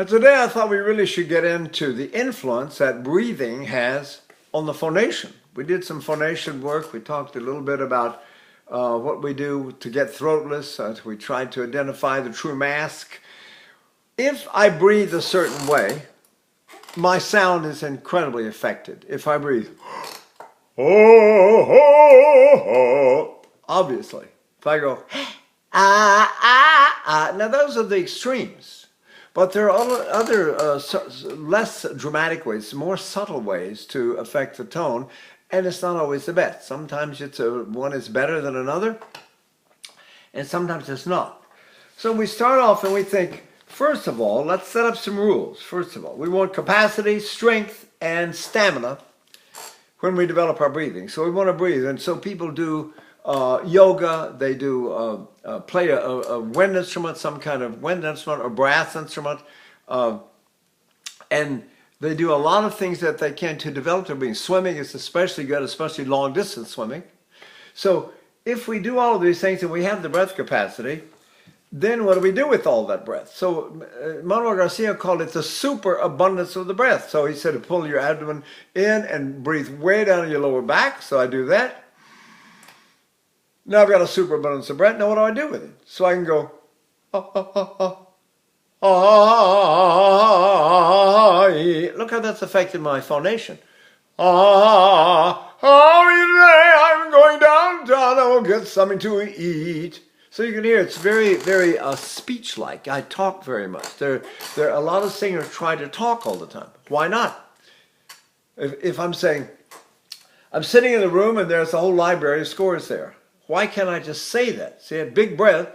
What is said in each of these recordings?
Today I thought we really should get into the influence that breathing has on the phonation. We did some phonation work. We talked a little bit about what we do to get throatless. We tried to identify the true mask. If I breathe a certain way, my sound is incredibly affected. If I breathe, obviously. If I go, now those are the extremes. But there are other less dramatic ways, more subtle ways to affect the tone, and it's not always the best. Sometimes one is better than another, and sometimes it's not. So we start off and we think, first of all, let's set up some rules. First of all, we want capacity, strength, and stamina when we develop our breathing. So we want to breathe, and so people do yoga, they do play a wind instrument, some kind of wind instrument or brass instrument, and they do a lot of things that they can to develop their breathing. Swimming is especially good, especially long distance swimming. So if we do all of these things and we have the breath capacity, then what do we do with all that breath? So Manuel Garcia called it the superabundance of the breath. So he said to pull your abdomen in and breathe way down in your lower back. So I do that. Now I've got a superabundance of breath. Now what do I do with it? So I can go, look how that's affected my phonation. I'm going downtown. I will get something to eat. So you can hear it's very, very speech-like. I talk very much. There are a lot of singers try to talk all the time. Why not? If I'm saying, I'm sitting in the room and there's a whole library of scores there. Why can't I just say that? See, a big breath.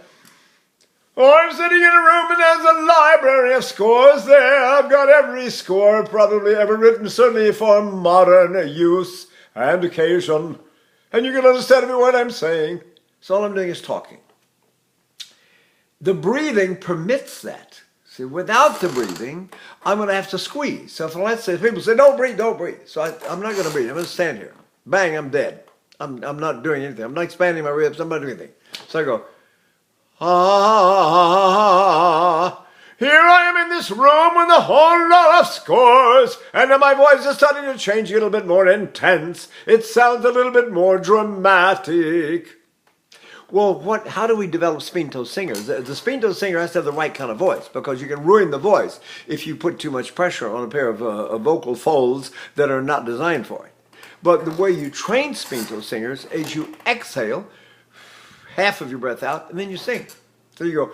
I'm sitting in a room and there's a library of scores there. I've got every score probably ever written, certainly for modern use and occasion. And you can understand every word I'm saying. So all I'm doing is talking. The breathing permits that. See, without the breathing, I'm going to have to squeeze. So let's say people say, don't breathe, don't breathe. So I'm not going to breathe. I'm going to stand here. Bang, I'm dead. I'm not doing anything. I'm not expanding my ribs. I'm not doing anything. So I go, here I am in this room with a whole lot of scores, and my voice is starting to change a little bit more intense. It sounds a little bit more dramatic. Well, how do we develop Spinto singers? The Spinto singer has to have the right kind of voice, because you can ruin the voice if you put too much pressure on a pair of vocal folds that are not designed for it. But the way you train Spinto singers is you exhale half of your breath out, and then you sing. So you go,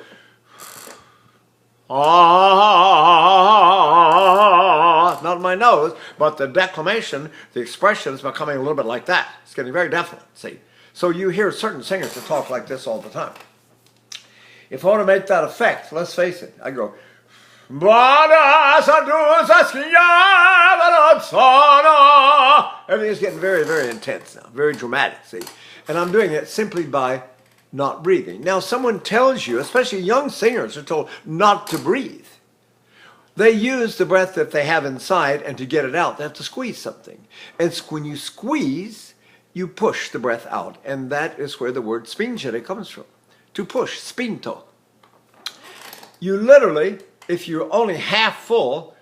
not in my nose, but the declamation, the expression is becoming a little bit like that. It's getting very definite, see. So you hear certain singers that talk like this all the time. If I want to make that effect, let's face it, I go, everything's getting very, very intense now, very dramatic, see. And I'm doing it simply by not breathing. Now, someone tells you, especially young singers are told not to breathe. They use the breath that they have inside, and to get it out, they have to squeeze something. And when you squeeze, you push the breath out. And that is where the word spingere comes from. To push, spinto. You literally, if you're only half full,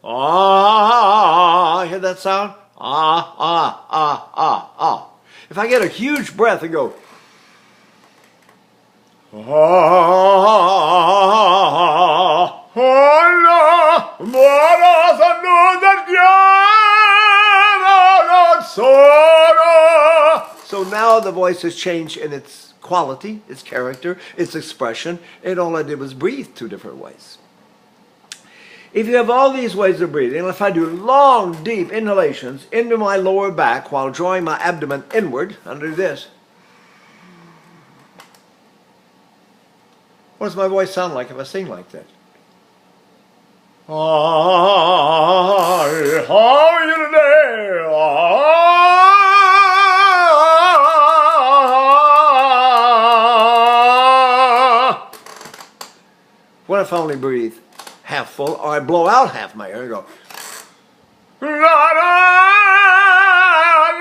hear that sound? If I get a huge breath and go, so now the voice has changed in its quality, its character, its expression, and all I did was breathe two different ways. If you have all these ways of breathing, and if I do long, deep inhalations into my lower back while drawing my abdomen inward, I'll do this. What does my voice sound like if I sing like that? How are you today? What if I only breathe half full, or I blow out half my air and go, la la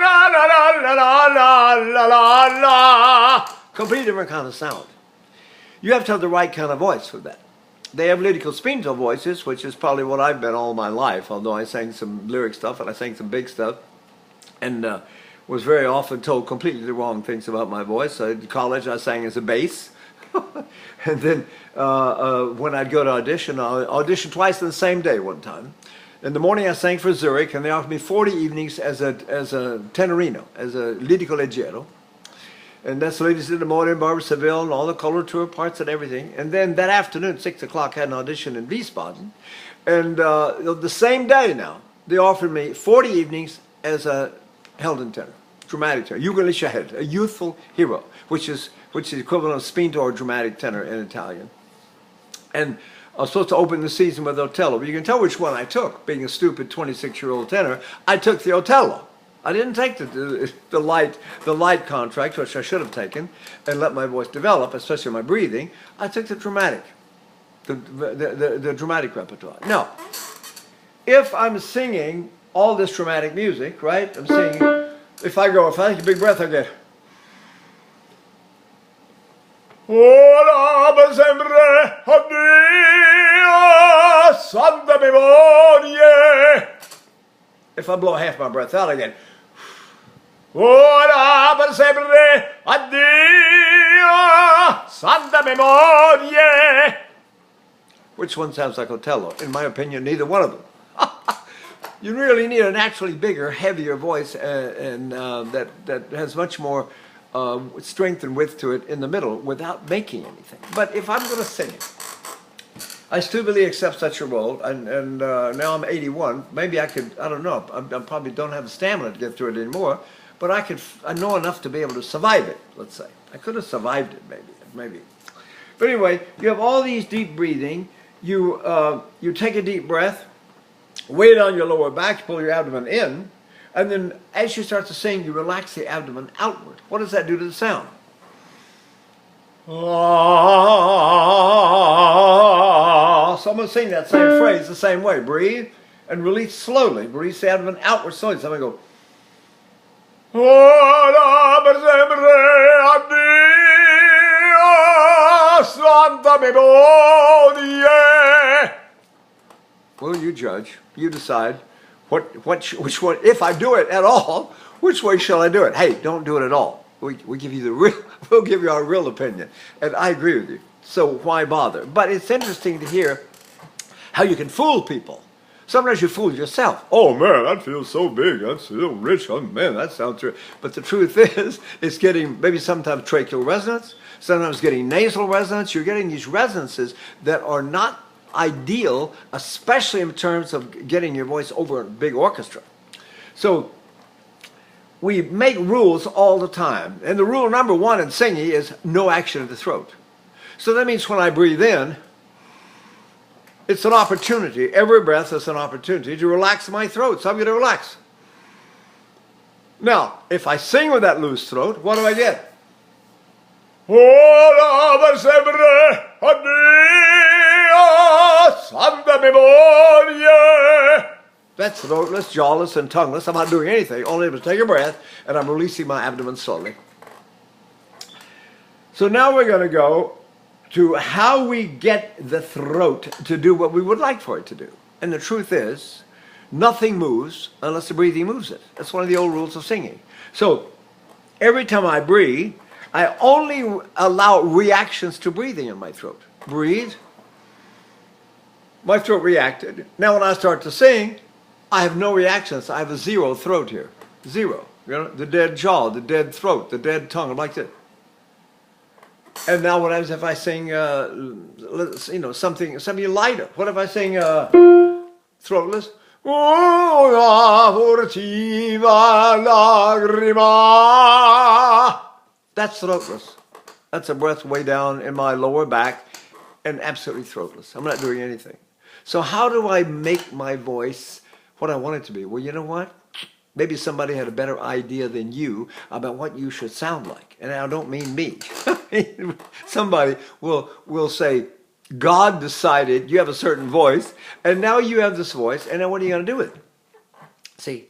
la la la la la la la. Completely different kind of sound. You have to have the right kind of voice for that. They have lyrical Spinto voices, which is probably what I've been all my life, although I sang some lyric stuff and I sang some big stuff, and was very often told completely the wrong things about my voice. So in college I sang as a bass, and then when I'd go to audition, I auditioned twice in the same day one time. In the morning I sang for Zurich, and they offered me 40 evenings as a tenorino, as a lirico leggero. And that's the ladies in the morning, Barbara Seville, and all the coloratura parts and everything. And then that afternoon, 6 o'clock, I had an audition in Wiesbaden. And the same day now, they offered me 40 evenings as a Helden tenor, dramatic tenor, jugendlicher Held, a youthful hero, which is the equivalent of Spinto or dramatic tenor in Italian. And I was supposed to open the season with Otello, but you can tell which one I took. Being a stupid 26-year-old tenor, I took the Otello. I didn't take the light contract, which I should have taken, and let my voice develop, especially my breathing. I took the dramatic, the dramatic repertoire. Now, if I'm singing all this dramatic music, right? I'm singing. If I take a big breath, I get. If I blow half my breath out, I get. Which one sounds like Otello? In my opinion, neither one of them. You really need a naturally bigger, heavier voice, and that has much more strength and width to it in the middle without making anything. But if I'm going to sing it, I stupidly accept such a role, and now I'm 81. Maybe I could, I don't know, I probably don't have the stamina to get through it anymore, but I know enough to be able to survive it, let's say. I could have survived it, maybe. But anyway, you have all these deep breathing. You take a deep breath, weight on your lower back, pull your abdomen in, and then as you start to sing, you relax the abdomen outward. What does that do to the sound? So I'm going to sing that same phrase the same way. Breathe and release slowly. Release the abdomen outward slowly. So I'm going to go. Well, you judge. You decide which one. If I do it at all, which way shall I do it? Hey, don't do it at all. We give you the real. We'll give you our real opinion, and I agree with you. So why bother? But it's interesting to hear how you can fool people. Sometimes you fool yourself. Oh man, that feels so big. That's so rich. Oh man, that sounds true. But the truth is, it's getting maybe sometimes tracheal resonance, sometimes getting nasal resonance. You're getting these resonances that are not ideal, especially in terms of getting your voice over a big orchestra. So we make rules all the time. And the rule number one in singing is no action of the throat. So that means when I breathe in, it's an opportunity. Every breath is an opportunity to relax my throat. So I'm going to relax. Now, if I sing with that loose throat, what do I get? That's throatless, jawless, and tongueless. I'm not doing anything, only to take a breath, and I'm releasing my abdomen slowly. So now we're going to go to how we get the throat to do what we would like for it to do. And the truth is, nothing moves unless the breathing moves it. That's one of the old rules of singing. So every time I breathe, I only allow reactions to breathing in my throat. Breathe. My throat reacted. Now when I start to sing, I have no reactions. I have a zero throat here. Zero. You know, the dead jaw, the dead throat, the dead tongue, like that. And now what happens if I sing, something lighter? What if I sing throatless? That's throatless. That's a breath way down in my lower back and absolutely throatless. I'm not doing anything. So how do I make my voice what I want it to be? Well, you know what? Maybe somebody had a better idea than you about what you should sound like. And I don't mean me. Somebody will say, God decided you have a certain voice, and now you have this voice, and now what are you going to do with it? See,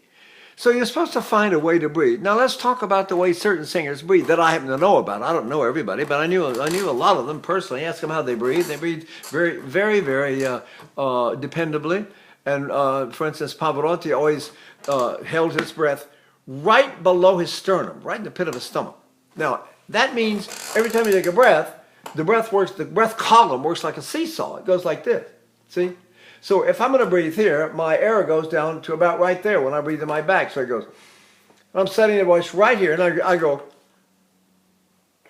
So you're supposed to find a way to breathe. Now let's talk about the way certain singers breathe that I happen to know about. I don't know everybody, but I knew a lot of them personally. Ask them how they breathe. They breathe very, very, very dependably. And for instance, Pavarotti always held his breath right below his sternum, right in the pit of his stomach. Now that means every time you take a breath, the breath column works like a seesaw. It goes like this. See? So if I'm going to breathe here, my air goes down to about right there when I breathe in my back. So it goes, I'm setting the voice right here, and I go,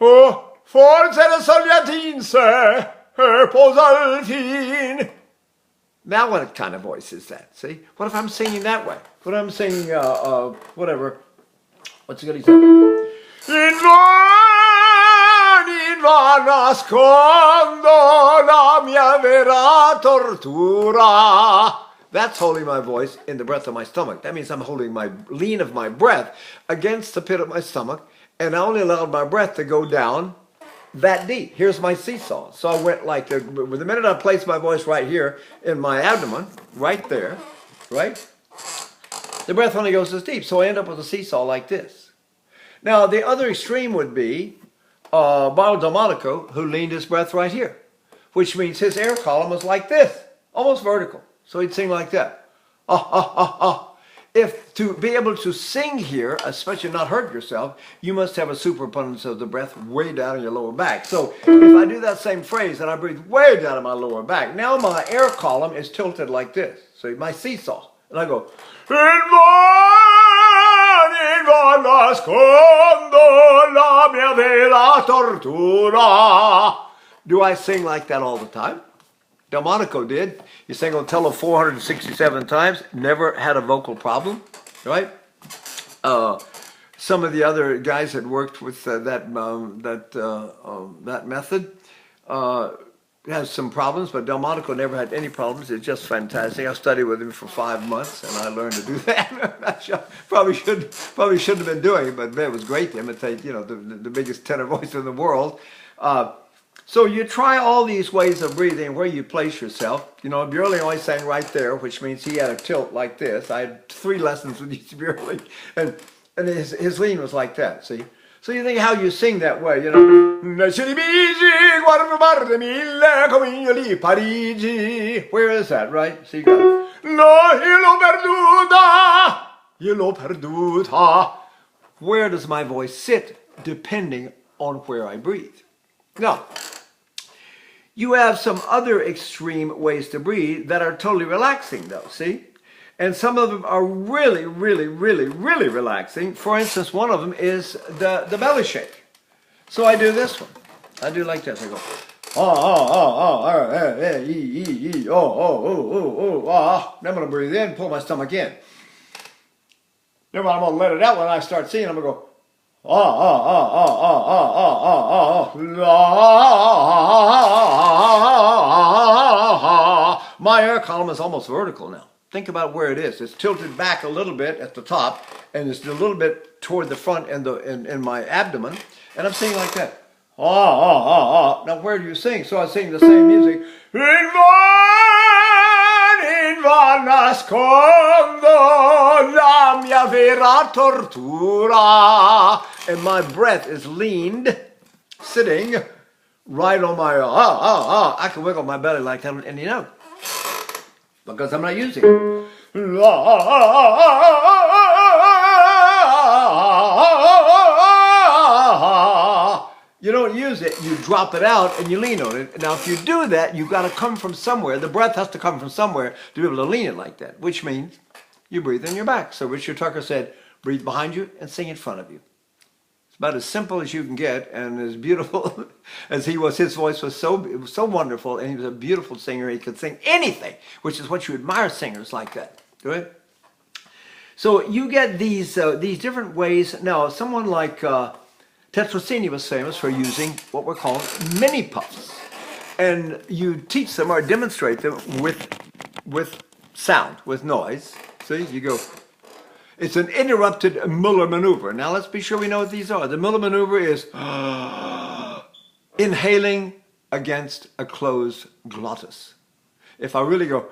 oh, forza la sogliatinse, posaltin. Now what kind of voice is that? See? What if I'm singing that way? What if I'm singing, whatever, what's it going to say? Nascondo la mia vera tortura. That's holding my voice in the breath of my stomach. That means I'm holding my lean of my breath against the pit of my stomach, and I only allowed my breath to go down that deep. Here's my seesaw. So I went like the minute I placed my voice right here in my abdomen, right there, right? The breath only goes this deep. So I end up with a seesaw like this. Now the other extreme would be Delmonico, who leaned his breath right here, which means his air column was like this, almost vertical. So he'd sing like that. If to be able to sing here, especially not hurt yourself, you must have a superabundance of the breath way down in your lower back. So if I do that same phrase and I breathe way down in my lower back, now my air column is tilted like this. So my seesaw. And I go, la mia vera tortura. Do I sing like that all the time? Delmonico did. He sang on cello 467 times, never had a vocal problem, right? Some of the other guys that worked with that method has some problems, but Delmonico never had any problems. It's just fantastic. I studied with him for 5 months, and I learned to do that. probably shouldn't have been doing it, but it was great to imitate, the biggest tenor voice in the world. So you try all these ways of breathing where you place yourself. Björling always sang right there, which means he had a tilt like this. I had 3 lessons with each Björling, and his lean was like that, see? So you think how you sing that way, Where is that, right? So you go, io l'ho perduta. Where does my voice sit depending on where I breathe? Now, you have some other extreme ways to breathe that are totally relaxing though, see? And some of them are really, really, really, really relaxing. For instance, one of them is the belly shake. So I do this one. I do like this. I go, Then I'm going to breathe in, pull my stomach in. Then I'm going to let it out when I start singing. I'm going to go, My air column is almost vertical now. Think about where it is. It's tilted back a little bit at the top, and it's a little bit toward the front in my abdomen, and I'm singing like that. Now where do you sing? So I sing the same music. In van nascondo la mia vera tortura. And my breath is leaned, sitting right on my I can wiggle my belly like that, and because I'm not using it. You don't use it, you drop it out and you lean on it. Now if you do that, you've got to come from somewhere. The breath has to come from somewhere to be able to lean it like that, which means you breathe in your back. So Richard Tucker said, breathe behind you and sing in front of you. It's about as simple as you can get, and as beautiful as he was. His voice was so wonderful, and he was a beautiful singer. He could sing anything, which is what you admire singers like that, right? So you get these different ways. Now, someone like Tetrasini was famous for using what were called mini puffs, and you teach them or demonstrate them with sound, with noise. See, you go. It's an interrupted Muller maneuver. Now let's be sure we know what these are. The Muller maneuver is inhaling against a closed glottis. If I really go,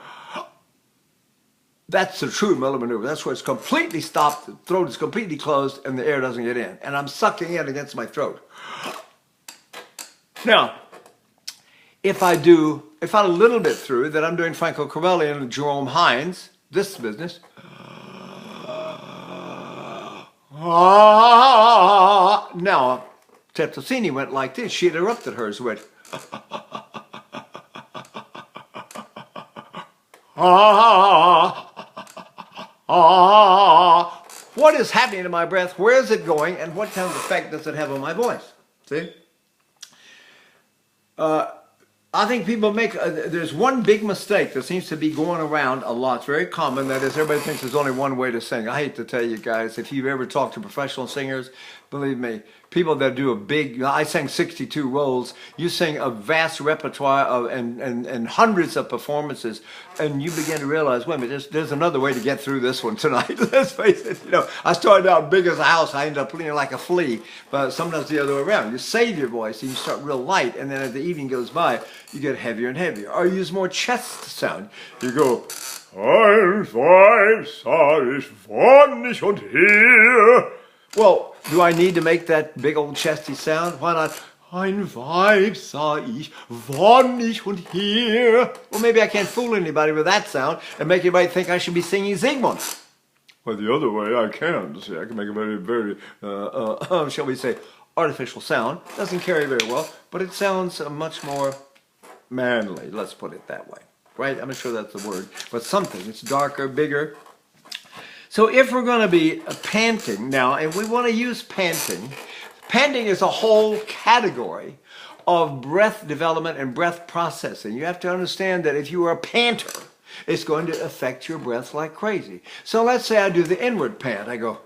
That's the true Miller maneuver. That's where it's completely stopped, the throat is completely closed, and the air doesn't get in. And I'm sucking in against my throat. Now, if I a little bit through, that I'm doing Franco Corelli and Jerome Hines, this business. Now, Tettosini went like this. She interrupted hers, went. What is happening to my breath? Where is it going? And what kind of effect does it have on my voice? See? I think people make, there's one big mistake that seems to be going around a lot. It's very common. That is, everybody thinks there's only one way to sing. I hate to tell you guys, if you've ever talked to professional singers, believe me, people that do I sang 62 roles. You sing a vast repertoire of and hundreds of performances, and you begin to realize, wait a minute, there's another way to get through this one tonight. Let's face it, I started out big as a house. I ended up leaning like a flea, but sometimes the other way around. You save your voice, and you start real light, and then as the evening goes by, you get heavier and heavier. Or you use more chest sound. You go, 1, 5, 6, wann ich und hier. Well, do I need to make that big old chesty sound? Why not? Ein Weib sah ich, wann ich und hier. Well, maybe I can't fool anybody with that sound and make anybody think I should be singing Siegmund. Well, the other way I can. See, I can make a very, very, shall we say, artificial sound. Doesn't carry very well, but it sounds much more manly. Let's put it that way. Right? I'm not sure that's the word, but something. It's darker, bigger. So if we're going to be panting now, and we want to use panting, panting is a whole category of breath development and breath processing. You have to understand that if you are a panter, it's going to affect your breath like crazy. So let's say I do the inward pant. I go,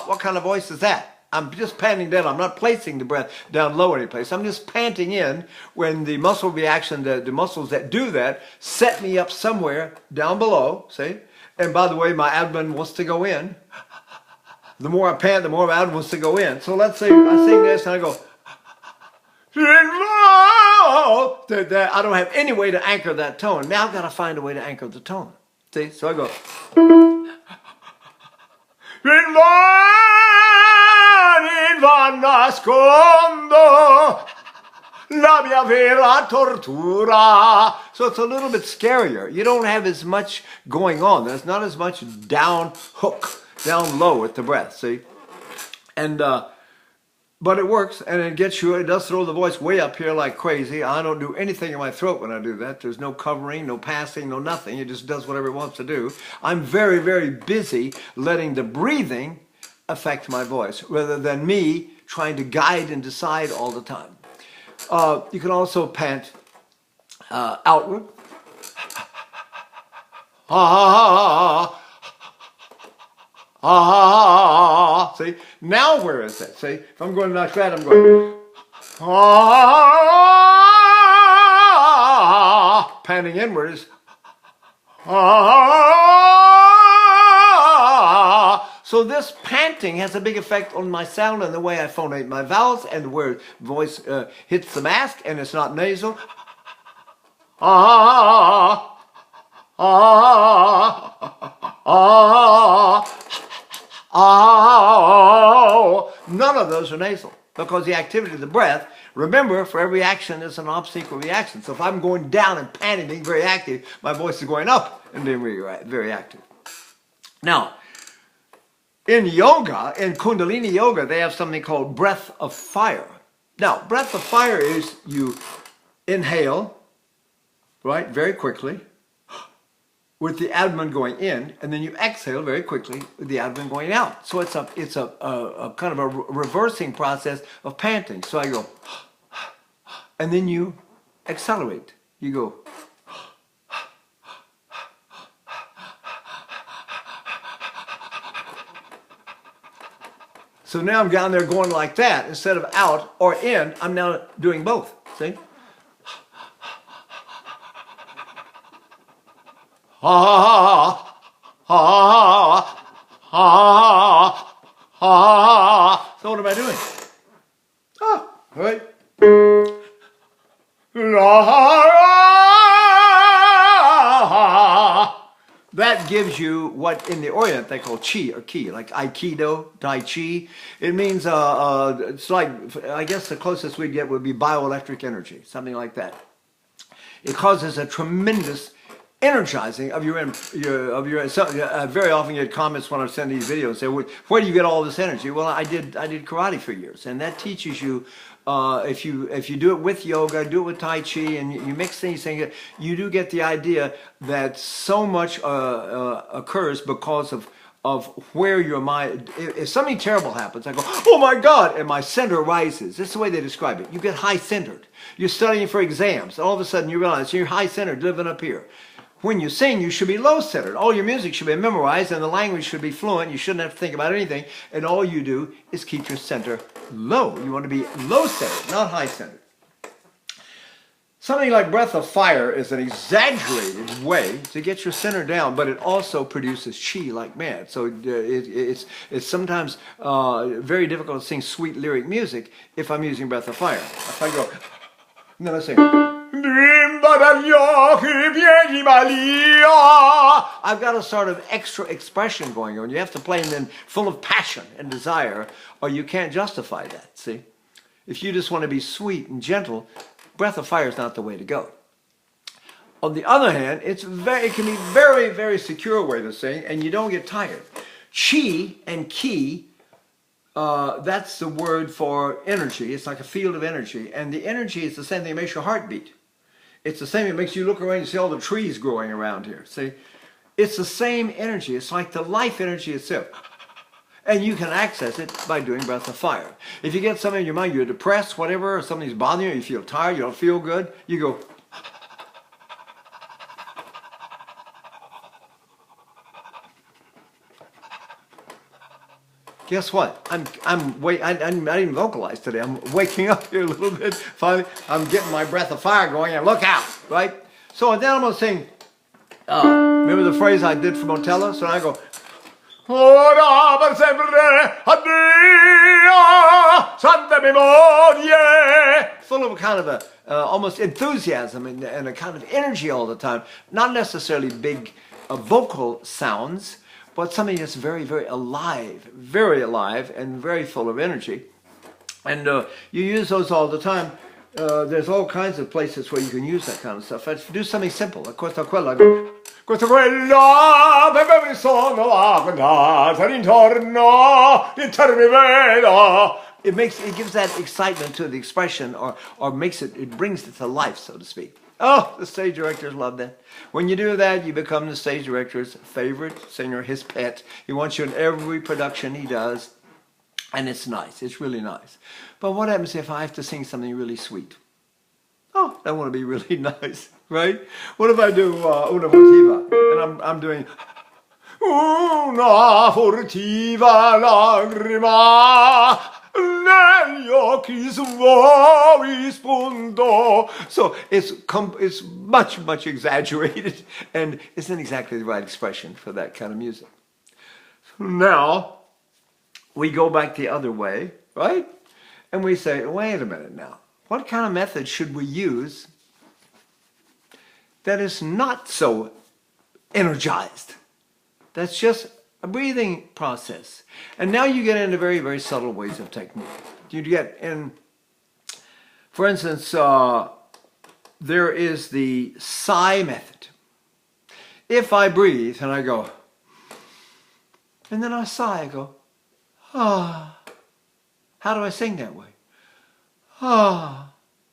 what kind of voice is that? I'm just panting down. I'm not placing the breath down low any place. I'm just panting in when the muscle reaction, the muscles that do that set me up somewhere down below, see? And by the way, my abdomen wants to go in. The more I pant, the more my abdomen wants to go in. So let's say I sing this and I go, I don't have any way to anchor that tone. Now I've got to find a way to anchor the tone. See? So I go, nascondo la mia vera tortura. So it's a little bit scarier. You don't have as much going on. There's not as much down hook, down low with the breath, see? And but it works, and it gets you, it does throw the voice way up here like crazy. I don't do anything in my throat when I do that. There's no covering, no passing, no nothing. It just does whatever it wants to do. I'm very, very busy letting the breathing affect my voice, rather than me trying to guide and decide all the time. You can also pant outward. See? Now where is that? See? If I'm going like that, I'm going panting inward is so this panting has a big effect on my sound and the way I phonate my vowels and where voice hits the mask and it's not nasal. None of those are nasal because the activity of the breath, remember, for every action is an obstacle reaction. So if I'm going down and panting, being very active, my voice is going up and being very active. Now, in yoga, in Kundalini yoga, they have something called breath of fire. Now, breath of fire is you inhale, right, very quickly, with the abdomen going in, and then you exhale very quickly with the abdomen going out. So it's a kind of a reversing process of panting. So I go, and then you accelerate. You go, so now I'm down there going like that. Instead of out or in, I'm now doing both. See? So what am I doing? Right? That gives you what in the Orient they call chi or ki, like Aikido, Tai Chi. It means, it's like, I guess the closest we'd get would be bioelectric energy, something like that. It causes a tremendous energizing of very often you get comments when I send these videos say, where do you get all this energy? Well, I did karate for years, and that teaches you if you do it with yoga, do it with Tai Chi, and you mix things, you do get the idea that so much occurs because of where your mind, if something terrible happens, I go, oh my God, and my center rises. That's the way they describe it. You get high-centered. You're studying for exams. All of a sudden you realize you're high-centered living up here. When you sing, you should be low-centered. All your music should be memorized, and the language should be fluent. You shouldn't have to think about anything, and all you do is keep your center low. You want to be low-centered, not high-centered. Something like breath of fire is an exaggerated way to get your center down, but it also produces chi like mad. So it's sometimes very difficult to sing sweet lyric music if I'm using breath of fire. If I go, and then I sing, I've got a sort of extra expression going on. You have to play and then full of passion and desire, or you can't justify that, see? If you just want to be sweet and gentle, breath of fire is not the way to go. On the other hand, it can be very, very secure way to sing, and you don't get tired. Chi and ki, that's the word for energy. It's like a field of energy, and the energy is the same thing that makes your heart beat. It's the same, it makes you look around and see all the trees growing around here. See, it's the same energy. It's like the life energy itself. And you can access it by doing breath of fire. If you get something in your mind, you're depressed, whatever, or something's bothering you, you feel tired, you don't feel good, you go. Guess what? I didn't even vocalize today. I'm waking up here a little bit. Finally, I'm getting my breath of fire going, and look out, right? So then I'm going to sing, remember the phrase I did from Othello? So I go, Santa memoria, full of a kind of a almost enthusiasm and a kind of energy all the time. Not necessarily big vocal sounds, but something that's very, very alive and very full of energy. And you use those all the time. There's all kinds of places where you can use that kind of stuff. Let's do something simple. Questa quella, questa quella, dove mi sono a guardare intorno, intorno mi vedo. It gives that excitement to the expression, or it brings it to life, so to speak. Oh, the stage directors love that. When you do that, you become the stage director's favorite singer, his pet. He wants you in every production he does. And it's nice. It's really nice. But what happens if I have to sing something really sweet? Oh, I want to be really nice, right? What if I do una furtiva? And I'm doing una furtiva lagrima negli occhi suoi spunto. So it's much, much exaggerated, and isn't exactly the right expression for that kind of music. Now, we go back the other way, right? And we say, wait a minute now. What kind of method should we use that is not so energized? That's just a breathing process. And now you get into very, very subtle ways of technique. You get in, for instance, there is the sigh method. If I breathe and I go, and then I sigh, I go, ah. How do I sing that way? Ah.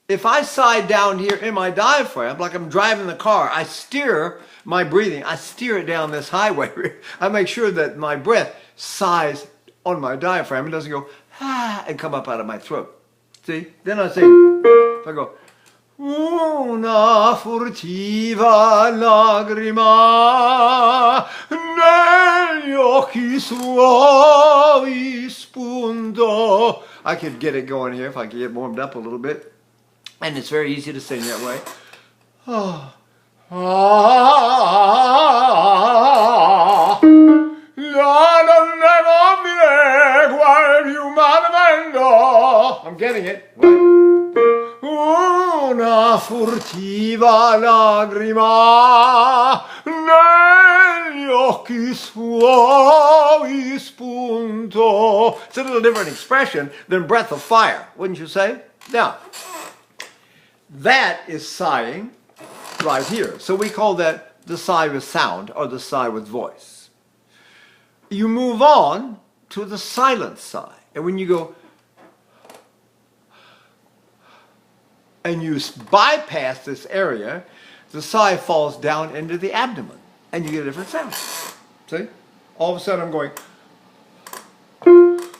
If I sigh down here in my diaphragm, like I'm driving the car, I steer my breathing, I steer it down this highway. I make sure that my breath sighs on my diaphragm. It doesn't go, ah, and come up out of my throat. See? Then I sing. If I go, una furtiva lagrima negli occhi suoi spunto. I could get it going here if I could get warmed up a little bit. And it's very easy to sing that way. Oh. I'm getting it. Una furtiva lagrima negli occhi suavi spunto. It's a little different expression than breath of fire, wouldn't you say? Now, that is sighing right here. So we call that the sigh with sound or the sigh with voice. You move on to the silent sigh. And when you go, and you bypass this area, the sigh falls down into the abdomen. And you get a different sound. See? All of a sudden I'm going,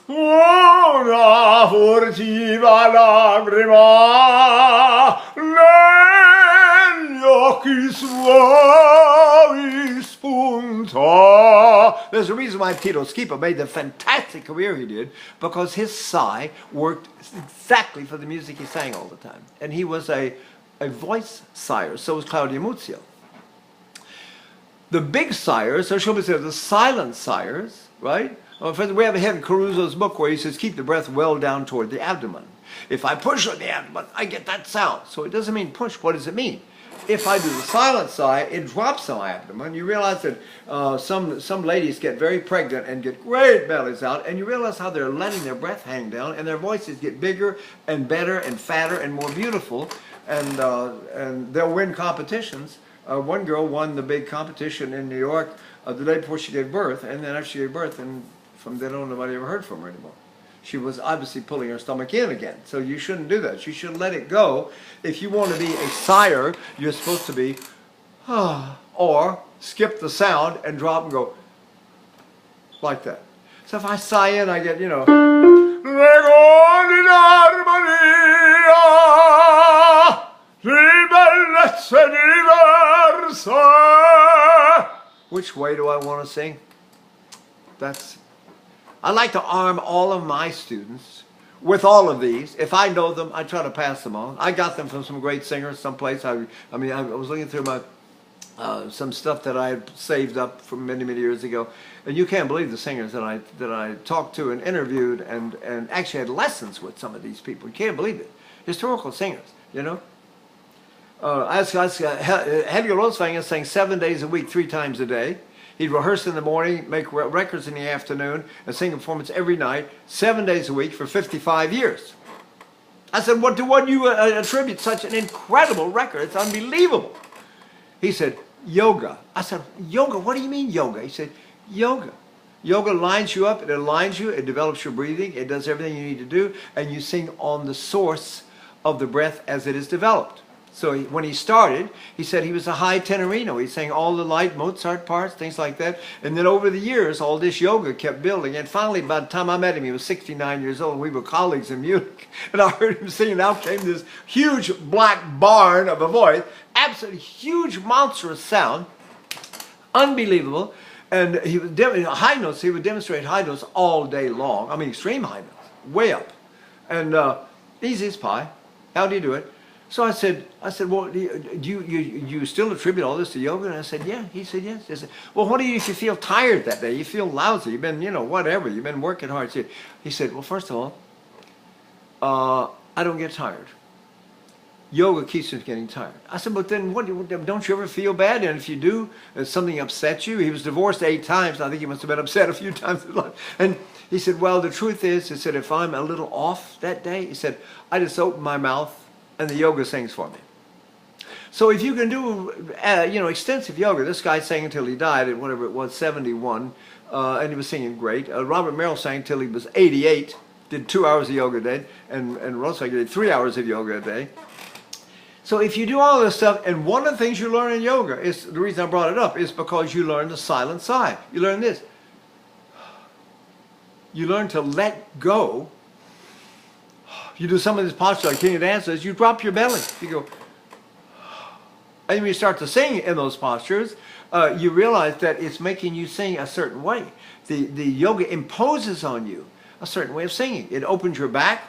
una furtiva lagrima negli occhi suavi spunta. There's a reason why Tito Schipa made the fantastic career he did, because his sigh worked exactly for the music he sang all the time. And he was a voice sire. So was Claudio Muzio. The big sires, or shall we say the silent sires, right? We have ahead in Caruso's book where he says, keep the breath well down toward the abdomen. If I push on the abdomen, I get that sound. So it doesn't mean push. What does it mean? If I do the silent sigh, it drops on my abdomen. You realize that some ladies get very pregnant and get great bellies out, and you realize how they're letting their breath hang down, and their voices get bigger and better and fatter and more beautiful, and they'll win competitions. One girl won the big competition in New York the day before she gave birth, and then after she gave birth, and from then on nobody ever heard from her anymore. She was obviously pulling her stomach in again. So you shouldn't do that. You should let it go. If you want to be a sire, you're supposed to be, or skip the sound and drop and go like that. So if I sigh in, I get, which way do I want to sing? I like to arm all of my students with all of these. If I know them, I try to pass them on. I got them from some great singers someplace. I was looking through my some stuff that I had saved up from many, many years ago, and you can't believe the singers that I talked to and interviewed and actually had lessons with some of these people. You can't believe it. Historical singers, Helge Roswanger sang 7 days a week, 3 times a day. He'd rehearse in the morning, make records in the afternoon, and sing a performance every night, 7 days a week for 55 years. I said, what do you attribute such an incredible record? It's unbelievable. He said, yoga. I said, yoga? What do you mean yoga? He said, yoga. Yoga lines you up, it aligns you, it develops your breathing, it does everything you need to do, and you sing on the source of the breath as it is developed. So when he started, he said he was a high tenorino. He sang all the light Mozart parts, things like that. And then over the years, all this yoga kept building. And finally, by the time I met him, he was 69 years old. We were colleagues in Munich. And I heard him sing, and out came this huge black barn of a voice. Absolutely huge, monstrous sound. Unbelievable. And he was high notes. He would demonstrate high notes all day long. I mean, extreme high notes, way up. And easy as pie. How do you do it? So I said, well, do you still attribute all this to yoga? And I said, yeah. He said, yes. I said, well, what do you if you feel tired that day? You feel lousy. You've been, whatever. You've been working hard. He said, well, first of all, I don't get tired. Yoga keeps me getting tired. I said, but then don't you ever feel bad? And if you do, something upsets you? He was divorced 8 times. I think he must have been upset a few times in life. And he said, well, the truth is, he said, if I'm a little off that day, he said, I just open my mouth and the yoga sings for me. So if you can do, extensive yoga, this guy sang until he died at whatever it was, 71, and he was singing great. Robert Merrill sang until he was 88, did 2 hours of yoga a day, and Roswanger did 3 hours of yoga a day. So if you do all this stuff, and one of the things you learn in yoga is, the reason I brought it up, is because you learn the silent sigh. You learn this. You learn to let go. You do some of this posture like King of Dances, you drop your belly. You go, and when you start to sing in those postures, you realize that it's making you sing a certain way. The yoga imposes on you a certain way of singing. It opens your back.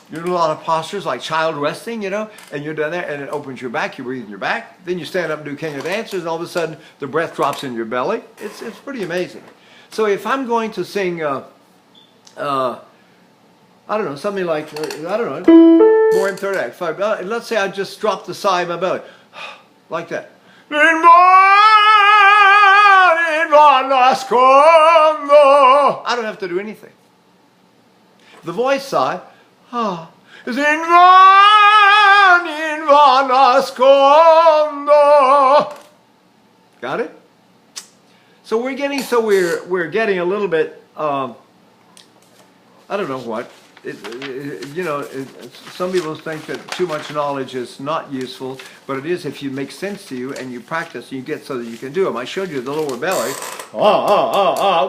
You do a lot of postures like child resting, and you're down there, and it opens your back. You breathe in your back. Then you stand up and do King of Dancers, and all of a sudden the breath drops in your belly. It's pretty amazing. So if I'm going to sing, I don't know, something like, I don't know. More in third act. Five. Let's say I just dropped the sigh in my belly. Like that. I don't have to do anything. The voice sigh is in va nascondo. Got it? So we're getting a little bit I don't know what. Some people think that too much knowledge is not useful, but it is if you make sense to you and you practice and you get so that you can do them. I showed you the lower belly,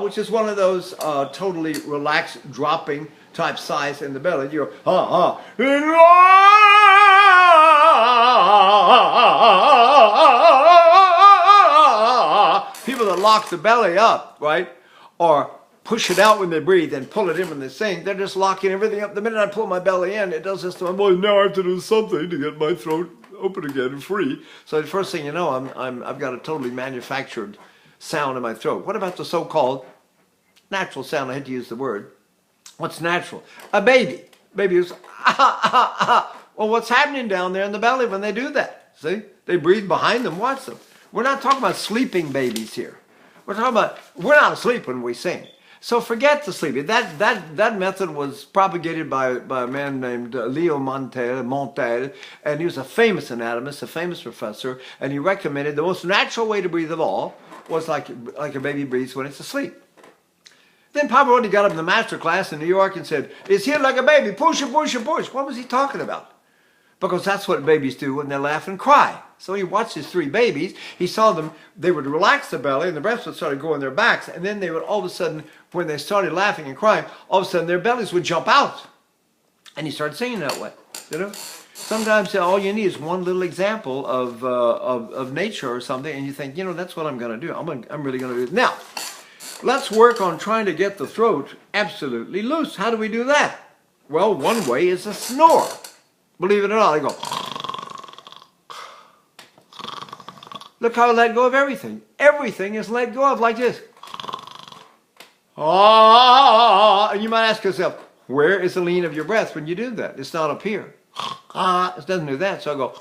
which is one of those totally relaxed, dropping type sighs in the belly. You go, people that lock the belly up, right, or push it out when they breathe and pull it in when they sing, they're just locking everything up. The minute I pull my belly in, it does this to my voice. Now I have to do something to get my throat open again and free. So the first thing you know, I've got a totally manufactured sound in my throat. What about the so-called natural sound? I had to use the word. What's natural? A baby. Baby is Well, what's happening down there in the belly when they do that? See? They breathe behind them. Watch them. We're not talking about sleeping babies here. We're talking about, we're not asleep when we sing. So forget the sleeping. That method was propagated by a man named Leo Montel, and he was a famous anatomist, a famous professor, and he recommended the most natural way to breathe of all was like a baby breathes when it's asleep. Then Pavarotti got up in the master class in New York and said, "It's here like a baby, push it, push it, push." What was he talking about? Because that's what babies do when they laugh and cry. So he watched his three babies. He saw them, they would relax the belly and the breath would start going their backs. And then they would all of a sudden, when they started laughing and crying, all of a sudden their bellies would jump out. And he started singing that way. Sometimes all you need is one little example of nature or something. And you think, that's what I'm going to do. I'm really going to do it. Now, let's work on trying to get the throat absolutely loose. How do we do that? Well, one way is a snore. Believe it or not, they go. Look how I let go of everything. Everything is let go of like this. And you might ask yourself, where is the lean of your breath when you do that? It's not up here. It doesn't do that. So I go.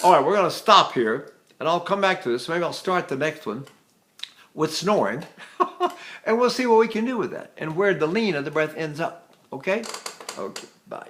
All right, we're going to stop here, and I'll come back to this. Maybe I'll start the next one with snoring, and we'll see what we can do with that and where the lean of the breath ends up. Okay? Okay, bye.